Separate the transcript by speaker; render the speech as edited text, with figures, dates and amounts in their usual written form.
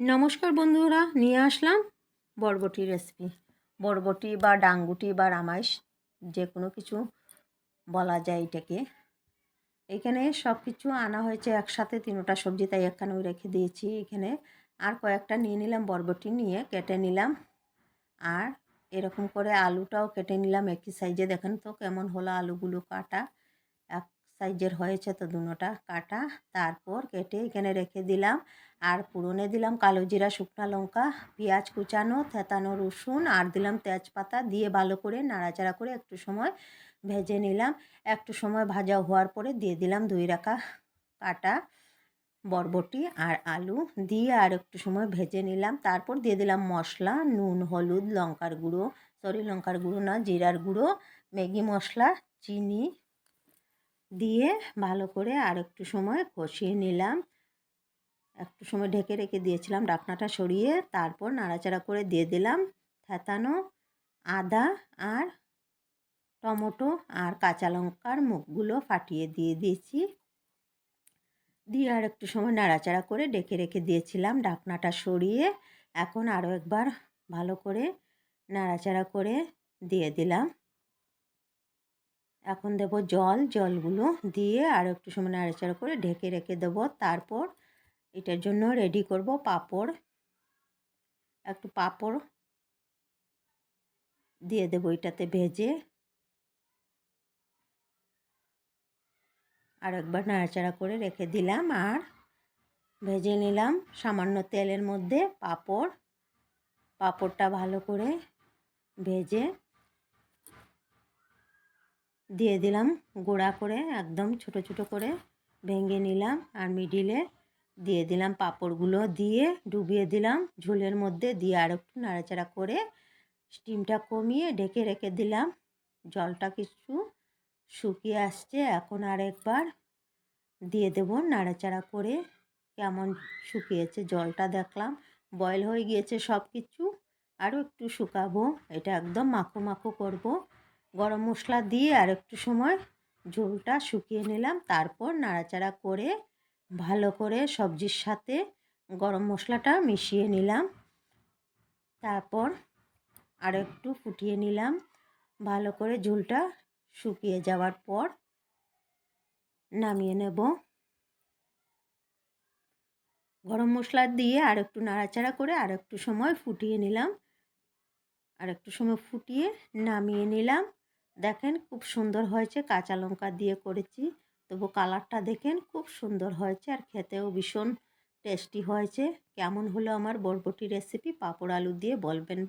Speaker 1: নমস্কার বন্ধুরা, নিয়ে আসলাম বরবটি রেসিপি। বরবটি বা ডাংগুটি বা রামাইশ যে কোনো কিছু বলা যায় এটাকে। এখানে সব কিছু আনা হয়েছে একসাথে, তিনটা সবজি, তাই একখানে রেখে দিয়েছি। এখানে আর কয়েকটা নিয়ে নিলাম, বরবটি নিয়ে কেটে নিলাম। আর এরকম করে আলুটাও কেটে নিলাম একই সাইজে। দেখেন তো কেমন হলো আলুগুলো কাটা, এক সাইজের হয়েছে তো দুটোটা কাটা। তারপর কেটে এখানে রেখে দিলাম। আর পুরনে দিলাম কালো জিরা, শুকনো লঙ্কা, পেঁয়াজ কুচানো, থেতানো রসুন, আর দিলাম তেজপাতা দিয়ে ভালো করে নাড়াচাড়া করে একটু সময় ভেজে নিলাম। একটু সময় ভাজা হওয়ার পরে দিয়ে দিলাম ধুয়ে রাখা কাটা বরবটি আর আলু দিয়ে আর একটু সময় ভেজে নিলাম। তারপর দিয়ে দিলাম মশলা, নুন, হলুদ, লঙ্কার গুঁড়ো না, জিরার গুঁড়ো, ম্যাগি মশলা, চিনি দিয়ে ভালো করে আর একটু সময় কষিয়ে নিলাম। একটু সময় ঢেকে রেখে দিয়েছিলাম, ঢাকনাটা সরিয়ে। তারপর নাড়াচাড়া করে দিয়ে দিলাম থেতানো আদা আর টমেটো আর কাঁচা লঙ্কার মুখগুলো ফাটিয়ে দিয়ে দিয়েছি। দিয়ে আর একটু সময় নাড়াচাড়া করে ঢেকে রেখে দিয়েছিলাম, ঢাকনাটা সরিয়ে। এখন আরও একবার ভালো করে নাড়াচাড়া করে দিয়ে দিলাম। এখন দেব জলগুলো দিয়ে আর একটু সময় নাড়াচাড়া করে ঢেকে রেখে দেবো। তারপর এটার জন্য রেডি করব পাঁপড়। একটু পাঁপড় দিয়ে দেবো এটাতে ভেজে। আর একবার নাড়াচাড়া করে রেখে দিলাম আর ভেজে নিলাম সামান্য তেলের মধ্যে পাঁপড়টা ভালো করে ভেজে দিয়ে দিলাম গুঁড়া করে, একদম ছোট ছোট করে ভেঙে নিলাম। আর মিডিলে দিয়ে দিলাম পাঁপড়গুলো, দিয়ে ডুবিয়ে দিলাম ঝোলের মধ্যে, দিয়ে আর একটু নাড়াচাড়া করে স্টিমটা কমিয়ে ঢেকে রেখে দিলাম। জলটা কিছু শুকিয়ে আসছে, এখন আর একবার দিয়ে দেবো নাড়াচাড়া করে। কেমন শুকিয়েছে জলটা দেখলাম, বয়েল হয়ে গিয়েছে সব কিছু। আরও একটু শুকাবো, এটা একদম মাখো মাখো করব। গরম মশলা দিয়ে আর একটু সময় ঝোলটা শুকিয়ে নিলাম। তারপর নাড়াচাড়া করে ভালো করে সবজির সাথে গরম মশলাটা মিশিয়ে নিলাম। তারপর আর একটু ফুটিয়ে নিলাম ভালো করে। ঝোলটা শুকিয়ে যাওয়ার পর নামিয়ে নেব। গরম মশলা দিয়ে আর একটু নাড়াচাড়া করে আর একটু সময় ফুটিয়ে নিলাম। আর একটু সময় ফুটিয়ে নামিয়ে নিলাম। দেখেন খুব সুন্দর হয়েছে, কাঁচা লঙ্কা দিয়ে করেছি, তবু কালারটা দেখেন খুব সুন্দর হয়েছে আর খেতেও ভীষণ টেস্টি হয়েছে। কেমন হলো আমার বরবটি রেসিপি পাঁপড় আলু দিয়ে বলবেন।